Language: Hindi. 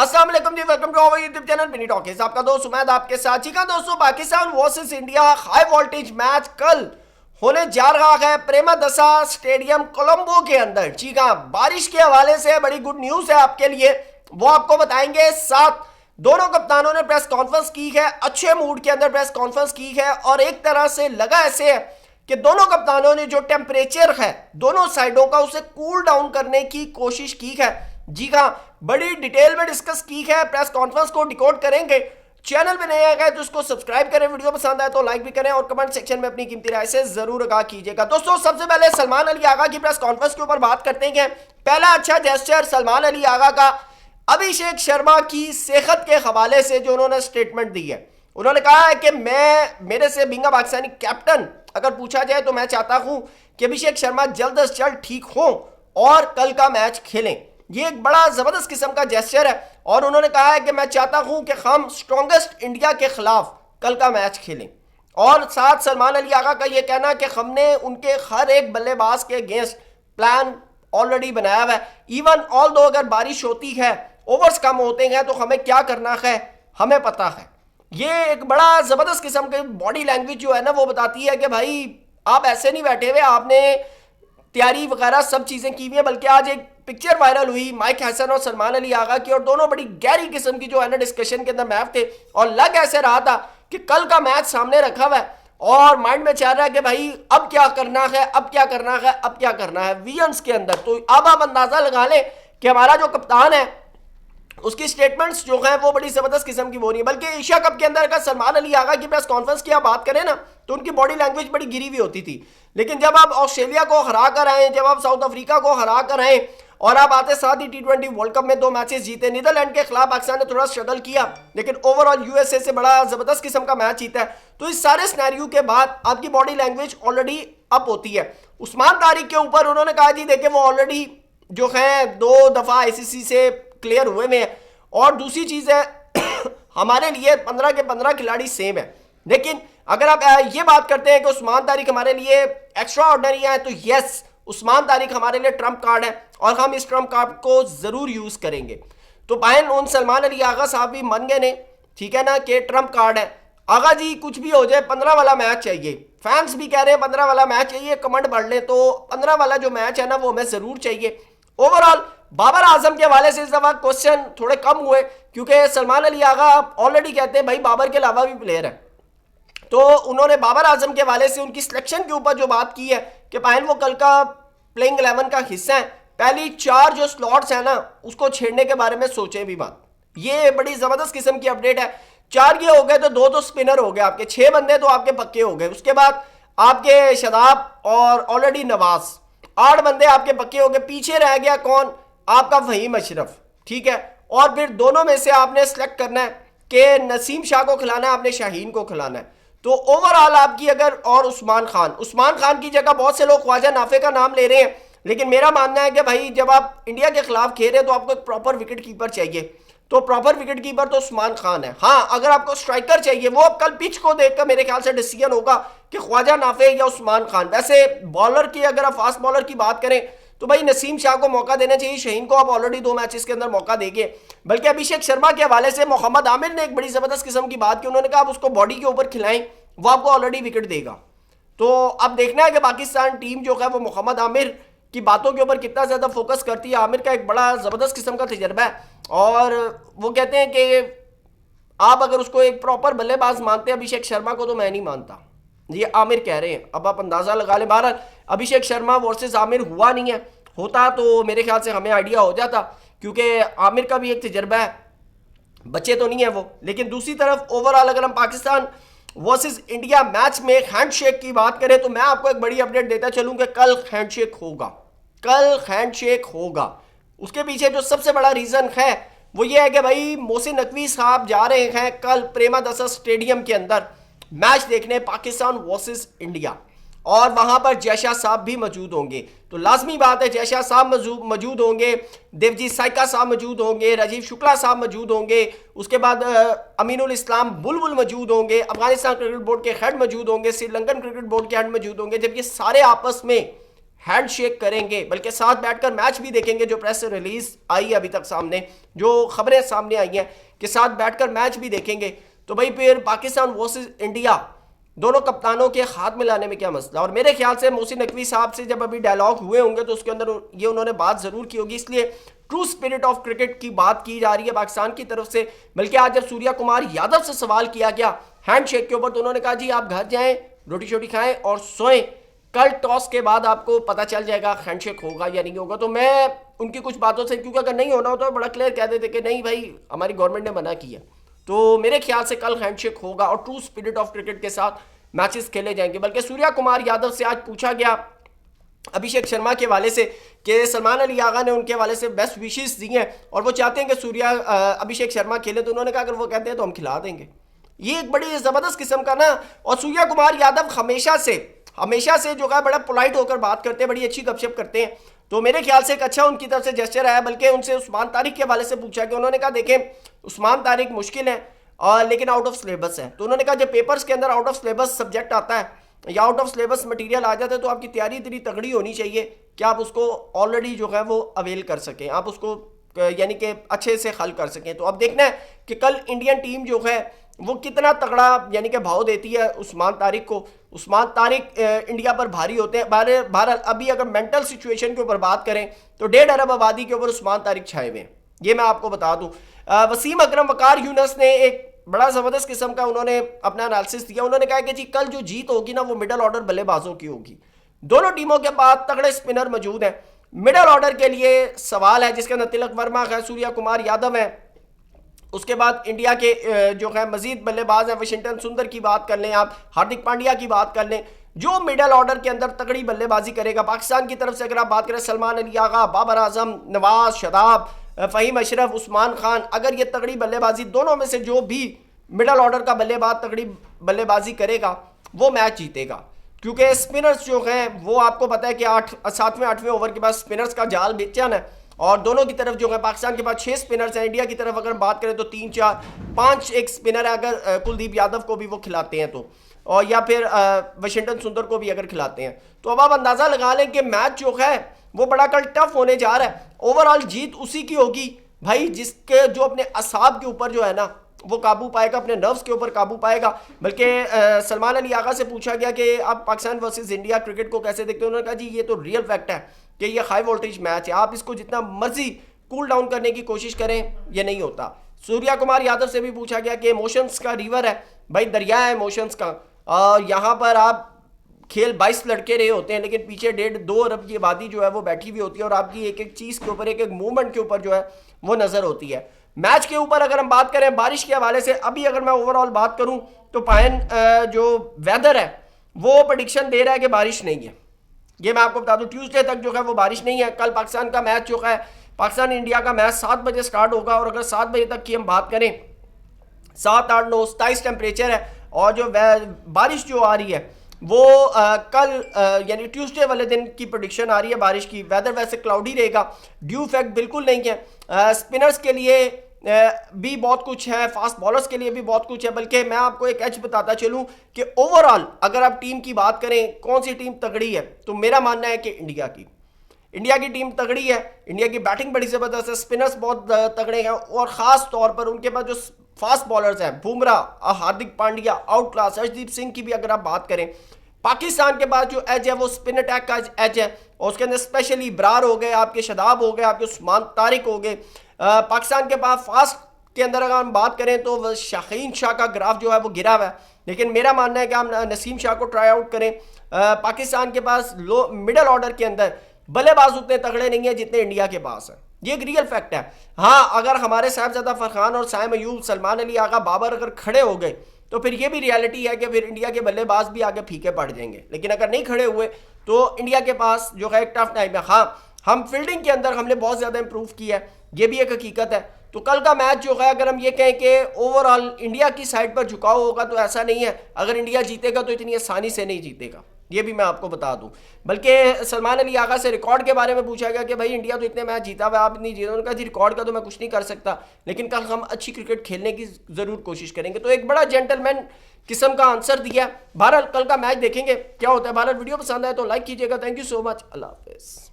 अस्सलाम वालेकुम जी, welcome to our YouTube channel mini talkies. आपका दोस्त उमैद आपके साथ। जी का दोस्तों, Pakistan versus India high voltage match कल होने जा रहा है प्रेमदासा स्टेडियम कोलंबो के अंदर। जी हाँ, बारिश के हवाले से बड़ी गुड न्यूज है आपके लिए, वो आपको बताएंगे। साथ दोनों कप्तानों ने प्रेस कॉन्फ्रेंस की है, अच्छे मूड के अंदर प्रेस कॉन्फ्रेंस की है और एक तरह से लगा ऐसे है कि दोनों कप्तानों ने जो टेम्परेचर है दोनों साइडों का उसे कूल डाउन करने की कोशिश की है। जी हाँ, बड़ी डिटेल में डिस्कस की है, प्रेस कॉन्फ्रेंस को डिकोड करेंगे। चैनल पे नए आ गए तो उसको सब्सक्राइब करें, वीडियो पसंद आए तो लाइक भी करें और कमेंट सेक्शन में अपनी कीमती राय से जरूर आगाह कीजिएगा। दोस्तों, सबसे पहले सलमान अली आगा की प्रेस कॉन्फ्रेंस के ऊपर बात करते हैं। पहला अच्छा जेस्चर सलमान अली आगा का अभिषेक शर्मा की सेहत के हवाले से जो उन्होंने स्टेटमेंट दी है। उन्होंने कहा है कि मेरे से बिंगा पाकिस्तानी कैप्टन अगर पूछा जाए तो मैं चाहता हूं कि अभिषेक शर्मा जल्द से जल्द ठीक हो और कल का मैच खेलें। ये एक बड़ा जबरदस्त किस्म का जेस्चर है और उन्होंने कहा है कि मैं चाहता हूं कि हम स्ट्रॉन्गेस्ट इंडिया के खिलाफ कल का मैच खेलें। और साथ सलमान अली आगा का यह कहना कि हमने उनके हर एक बल्लेबाज के अगेंस्ट प्लान ऑलरेडी बनाया हुआ है। इवन ऑल दो अगर बारिश होती है, ओवर्स कम होते हैं तो हमें क्या करना है हमें पता है। ये एक बड़ा जबरदस्त किस्म की बॉडी लैंग्वेज जो है ना वो बताती है कि भाई आप ऐसे नहीं बैठे हुए, आपने तैयारी वगैरह सब चीजें की हुई है। बल्कि आज एक पिक्चर वायरल हुई माइक हैसन और सलमान अली आगा की और दोनों बड़ी गहरी किस्म की जो है ना डिस्कशन के अंदर मैच थे और लग ऐसे रहा था कि कल का मैच सामने रखा हुआ है और माइंड में चल रहा है कि भाई अब क्या करना है, अब क्या करना है, अब क्या करना है वियंस के अंदर। तो अब आप अंदाजा लगा लें कि हमारा जो कप्तान है उसकी स्टेटमेंट्स जो है वो बड़ी जबरदस्त किस्म की हो रही है। बल्कि एशिया कप के अंदर अगर सलमान अली आगा की प्रेस कॉन्फ्रेंस की आप बात करें ना तो उनकी बॉडी लैंग्वेज बड़ी गिरी हुई होती थी, लेकिन जब आप ऑस्ट्रेलिया को हरा कर आए, जब आप साउथ अफ्रीका को हरा कर आए और आप आते साथ ही T20 वर्ल्ड कप में 2 मैचेस जीते, नीदरलैंड के खिलाफ पाकिस्तान ने थोड़ा स्ट्रगल किया लेकिन ओवरऑल यूएसए से बड़ा जबरदस्त किस्म का मैच जीता है। तो इस सारे सिनेरियो के बाद आपकी बॉडी लैंग्वेज ऑलरेडी अप होती है। उस्मान तारिक के ऊपर उन्होंने कहा जी देखिए वो ऑलरेडी जो है 2 दफा आईसीसी से क्लियर हुए में है और दूसरी चीज है हमारे लिए 15 के 15 खिलाड़ी सेम है। लेकिन अगर आप ये बात करते हैं कि उस्मान तारिक हमारे लिए एक्स्ट्रा ऑर्डिनरी है तो यस, उस्मान तारिक हमारे लिए ट्रम्प कार्ड है और हम इस ट्रम्प कार्ड को जरूर यूज करेंगे। तो बहन उन सलमान अली आगा साहब भी मन गए ने, ठीक है ना, कि ट्रम्प कार्ड है। आगा जी कुछ भी हो जाए 15 वाला मैच चाहिए, फैंस भी कह रहे हैं 15 वाला मैच चाहिए, कमेंट पढ़ ले तो 15 वाला जो मैच है ना वो हमें जरूर चाहिए। ओवरऑल बाबर आजम के हवाले से इस दफा क्वेश्चन थोड़े कम हुए क्योंकि सलमान अली आगा ऑलरेडी कहते हैं भाई बाबर के अलावा भी प्लेयर है। तो उन्होंने बाबर आजम के हवाले से उनकी सिलेक्शन के ऊपर जो बात की है कि पायन वो कल का प्लेइंग 11 का हिस्सा है, पहली 4 जो स्लॉट्स है ना उसको छेड़ने के बारे में सोचे भी बात। ये बड़ी जबरदस्त किस्म की अपडेट है। 4 ये हो गए तो 2 तो स्पिनर हो गए आपके, 6 बंदे तो आपके पक्के हो गए। उसके बाद आपके शदाब और ऑलरेडी नवाज, 8 बंदे आपके पक्के हो गए। पीछे रह गया कौन, आपका फहीम अशरफ, ठीक है। और फिर दोनों में से आपने सेलेक्ट करना है कि नसीम शाह को खिलाना है, आपने शाहीन को खिलाना है। तो ओवरऑल आपकी अगर, और उस्मान खान की जगह बहुत से लोग ख्वाजा नाफे का नाम ले रहे हैं, लेकिन मेरा मानना है कि भाई जब आप इंडिया के खिलाफ खेल रहे हैं तो आपको एक प्रॉपर विकेट कीपर चाहिए। तो प्रॉपर विकेट कीपर तो उस्मान खान है। हाँ, अगर आपको स्ट्राइकर चाहिए वो अब कल पिच को देखकर मेरे ख्याल से डिसीजन होगा कि ख्वाजा नाफे या उस्मान खान। वैसे बॉलर की अगर आप फास्ट बॉलर की बात करें तो भाई नसीम शाह को मौका देना चाहिए, शहीन को आप ऑलरेडी 2 मैचेस के अंदर मौका देंगे। बल्कि अभिषेक शर्मा के हवाले से मोहम्मद आमिर ने एक बड़ी जबरदस्त किस्म की बात की, उन्होंने कहा आप उसको बॉडी के ऊपर खिलाएं, वो आपको ऑलरेडी विकेट देगा। तो अब देखना है कि पाकिस्तान टीम जो है वो मोहम्मद आमिर की बातों के ऊपर कितना ज्यादा फोकस करती है। आमिर का एक बड़ा जबरदस्त किस्म का तजर्बा है और वो कहते हैं कि आप अगर उसको एक प्रॉपर बल्लेबाज मानते हैं अभिषेक शर्मा को, तो मैं नहीं मानता, ये आमिर कह रहे हैं। अब आप अंदाजा लगा लें। बहरहाल अभिषेक शर्मा वर्सेस आमिर हुआ नहीं है, होता तो मेरे ख्याल से हमें आइडिया हो जाता क्योंकि आमिर का भी एक तजर्बा है, बच्चे तो नहीं है वो। लेकिन दूसरी तरफ ओवरऑल अगर हम पाकिस्तान वर्सेस इंडिया मैच में हैंडशेक की बात करें तो मैं आपको एक बड़ी अपडेट देता चलूं कि कल हैंडशेक होगा, कल हैंडशेक होगा। उसके पीछे जो सबसे बड़ा रीजन है वो ये है कि भाई मोहसिन नकवी साहब जा रहे हैं कल प्रेमदासा स्टेडियम के अंदर मैच देखने पाकिस्तान वर्सेस इंडिया और वहां पर जयशाह साहब भी मौजूद होंगे। तो लाजमी बात है जयशाह साहब मौजूद होंगे, देवजीत साइका साहब मौजूद होंगे, राजीव शुक्ला साहब मौजूद होंगे, उसके बाद अमीनुल इस्लाम बुलबुल मौजूद होंगे, अफगानिस्तान क्रिकेट बोर्ड के हेड मौजूद होंगे, श्रीलंकन क्रिकेट बोर्ड के हेड मौजूद होंगे। जब ये सारे आपस में हैंडशेक करेंगे, बल्कि साथ बैठकर मैच भी देखेंगे। जो प्रेस रिलीज आई है अभी तक सामने, जो खबरें सामने आई हैं कि साथ बैठकर मैच भी देखेंगे, तो भाई फिर पाकिस्तान वर्सेस इंडिया दोनों कप्तानों के हाथ मिलाने में क्या मसला। और मेरे ख्याल से मोहसिन नकवी साहब से जब अभी डायलॉग हुए होंगे तो उसके अंदर ये उन्होंने बात जरूर की होगी, इसलिए ट्रू स्पिरिट ऑफ क्रिकेट की बात की जा रही है पाकिस्तान की तरफ से। बल्कि आज जब सूर्या कुमार यादव से सवाल किया गया हैंडशेक के ऊपर, तो उन्होंने कहा जी आप घर जाएं, रोटी शोटी खाएं और सोएं, कल टॉस के बाद आपको पता चल जाएगा हैंडशेक होगा या नहीं होगा। तो मैं उनकी कुछ बातों से, क्योंकि अगर नहीं होना होता तो बड़ा क्लियर कह देते कि नहीं भाई हमारी गवर्नमेंट ने मना किया, तो मेरे ख्याल से कल हैंडशेक होगा और ट्रू स्पिरिट ऑफ क्रिकेट के साथ मैचेस खेले जाएंगे। बल्कि सूर्या कुमार यादव से आज पूछा गया अभिषेक शर्मा के वाले से कि सलमान अली आगा ने उनके वाले से बेस्ट विशेस दी हैं और वो चाहते हैं कि अभिषेक शर्मा खेले, तो उन्होंने कहा अगर वो कहते हैं तो हम खिला देंगे। ये एक बड़ी ज़बरदस्त किस्म का ना, और सूर्या कुमार यादव हमेशा से जो है बड़ा पोलाइट होकर बात करते हैं, बड़ी अच्छी गपशप करते हैं। तो मेरे ख्याल से एक अच्छा उनकी तरफ से जेस्चर आया। बल्कि उनसे उस्मान तारिक के वाले से पूछा कि उन्होंने कहा देखें उस्मान तारिक मुश्किल है लेकिन आउट ऑफ सिलेबस है। तो उन्होंने कहा जब पेपर्स के अंदर आउट ऑफ सिलेबस सब्जेक्ट आता है या आउट ऑफ सिलेबस मटेरियल आ जाता है तो आपकी तैयारी इतनी तगड़ी होनी चाहिए कि आप उसको ऑलरेडी जो है वो अवेल कर सकें, आप उसको यानी कि अच्छे से हल कर सकें। तो अब देखना है कि कल इंडियन टीम जो है वो कितना तगड़ा यानी कि भाव देती है उस्मान तारिक को। उस्मान तारिक इंडिया पर भारी होते हैं। बहरहाल अभी अगर मेंटल सिचुएशन के ऊपर बात करें तो 1.5 अरब आबादी के ऊपर उस्मान तारिक छाए हुए हैं, ये मैं आपको बता दूं। वसीम अकरम वकार यूनस ने एक बड़ा ज़बरदस्त किस्म का उन्होंने अपना एनालिसिस दिया। उन्होंने कहा कि जी कल जो जीत होगी ना वो मिडल ऑर्डर बल्लेबाजों की होगी। दोनों टीमों के पास तगड़े स्पिनर मौजूद हैं। मिडल ऑर्डर के लिए सवाल है जिसके अंदर तिलक वर्मा है, सूर्या कुमार यादव है, उसके बाद इंडिया के जो है मजीद बल्लेबाज हैं, वाशिंगटन सुंदर की बात कर लें, आप हार्दिक पांड्या की बात कर लें, जो मिडल ऑर्डर के अंदर तगड़ी बल्लेबाजी करेगा। पाकिस्तान की तरफ से अगर आप बात करें सलमान अली आगा, बाबर आजम, नवाज, शादाब, फ़हीम अशरफ, उस्मान खान, अगर ये तगड़ी बल्लेबाजी दोनों में से जो भी मिडल ऑर्डर का बल्लेबाज तगड़ी बल्लेबाजी करेगा वो मैच जीतेगा। क्योंकि स्पिनर्स जो हैं वो आपको पता है कि 7वें 8वें ओवर के बाद स्पिनर्स का जाल बेचैन है और दोनों की तरफ जो है पाकिस्तान के पास 6 स्पिनर्स हैं। इंडिया की तरफ अगर बात करें तो 3 4 5 एक स्पिनर है, अगर कुलदीप यादव को भी वो खिलाते हैं तो, और या फिर वाशिंगटन सुंदर को भी अगर खिलाते हैं तो अब आप अंदाज़ा लगा लें कि मैच जो है वो बड़ा कल टफ होने जा रहा है। ओवरऑल जीत उसी की होगी भाई जिसके जो अपने असाब के ऊपर जो है ना वो काबू पाएगा, अपने नर्व्स के ऊपर काबू पाएगा। बल्कि सलमान अली आगा से पूछा गया कि आप पाकिस्तान वर्सेस इंडिया क्रिकेट को कैसे देखते हैं, उन्होंने कहा जी ये तो रियल फैक्ट है कि ये हाई वोल्टेज मैच है, आप इसको जितना मर्जी कूल डाउन करने की कोशिश करें ये नहीं होता। सूर्या कुमार यादव से भी पूछा गया कि इमोशंस का रिवर है भाई, दरिया है इमोशंस का, और यहाँ पर आप खेल 22 लड़के रहे होते हैं लेकिन पीछे 1.5-2 अरब की आबादी जो है वो बैठी हुई होती है और आपकी एक एक चीज़ के ऊपर, एक एक मूवमेंट के ऊपर जो है वो नज़र होती है। मैच के ऊपर अगर हम बात करें बारिश के हवाले से, अभी अगर मैं ओवरऑल बात करूं तो पायन जो वेदर है वो प्रेडिक्शन दे रहा है कि बारिश नहीं है। ये मैं आपको बता दूं ट्यूसडे तक जो है वो बारिश नहीं है। कल पाकिस्तान का मैच जो है पाकिस्तान इंडिया का मैच 7 बजे स्टार्ट होगा और अगर 7 बजे तक की हम बात करें 7 8 9 27 टेम्परेचर है और जो बारिश जो आ रही है वो कल यानी ट्यूसडे वाले दिन की प्रेडिक्शन आ रही है बारिश की। वेदर वैसे क्लाउडी रहेगा, ड्यू इफेक्ट बिल्कुल नहीं है। स्पिनर्स के लिए भी बहुत कुछ है, फास्ट बॉलर्स के लिए भी बहुत कुछ है। बल्कि मैं आपको एक एच बताता चलूं कि ओवरऑल अगर आप टीम की बात करें कौन सी टीम तगड़ी है तो मेरा मानना है कि इंडिया की टीम तगड़ी है। इंडिया की बैटिंग बड़ी ज़बरदस्त है, स्पिनर्स बहुत तगड़े हैं और ख़ास तौर पर उनके पास जो फास्ट बॉलर्स हैं बुमराह, हार्दिक पांड्या, आउट क्लास, अर्शदीप सिंह की भी अगर आप बात करें। पाकिस्तान के पास जो एज है वो स्पिन अटैक का एज है और उसके अंदर स्पेशली इब्रार हो गए, आपके शादाब हो गए, आपके उस्मान तारिक हो गए। पाकिस्तान के पास फास्ट के अंदर अगर हम बात करें तो शाहीन शाह का ग्राफ जो है वो गिरा हुआ है, लेकिन मेरा मानना है कि हम नसीम शाह को ट्राई आउट करें। पाकिस्तान के पास लो मिडल ऑर्डर के अंदर बल्लेबाज उतने तगड़े नहीं है जितने इंडिया के पास है, ये एक रियल फैक्ट है। हाँ, अगर हमारे साहिबजादा फरखान और साइम अयूब, सलमान अली आगा, बाबर अगर खड़े हो गए तो फिर ये भी रियलिटी है कि फिर इंडिया के बल्लेबाज भी आगे फीके पड़ जाएंगे, लेकिन अगर नहीं खड़े हुए तो इंडिया के पास जो है एक टफ टाइम है। हाँ, हम फील्डिंग के अंदर हमने बहुत ज़्यादा इंप्रूव किया है, ये भी एक हकीकत है। तो कल का मैच जो है अगर हम ये कहें कि ओवरऑल इंडिया की साइड पर झुकाव होगा तो ऐसा नहीं है, अगर इंडिया जीतेगा तो इतनी आसानी से नहीं जीतेगा, ये भी मैं आपको बता दूं। बल्कि सलमान अली आगा से रिकॉर्ड के बारे में पूछा गया कि भाई इंडिया तो इतने मैच जीता हुआ, आप नहीं जीता। उन्होंने कहा जी रिकॉर्ड का तो मैं कुछ नहीं कर सकता, लेकिन कल हम अच्छी क्रिकेट खेलने की ज़रूर कोशिश करेंगे। तो एक बड़ा जेंटलमैन किस्म का आंसर दिया। बहरहाल कल का मैच देखेंगे क्या होता है। बहरहाल वीडियो पसंद आए तो लाइक कीजिएगा। Thank you so much. अल्लाह हाफिज़।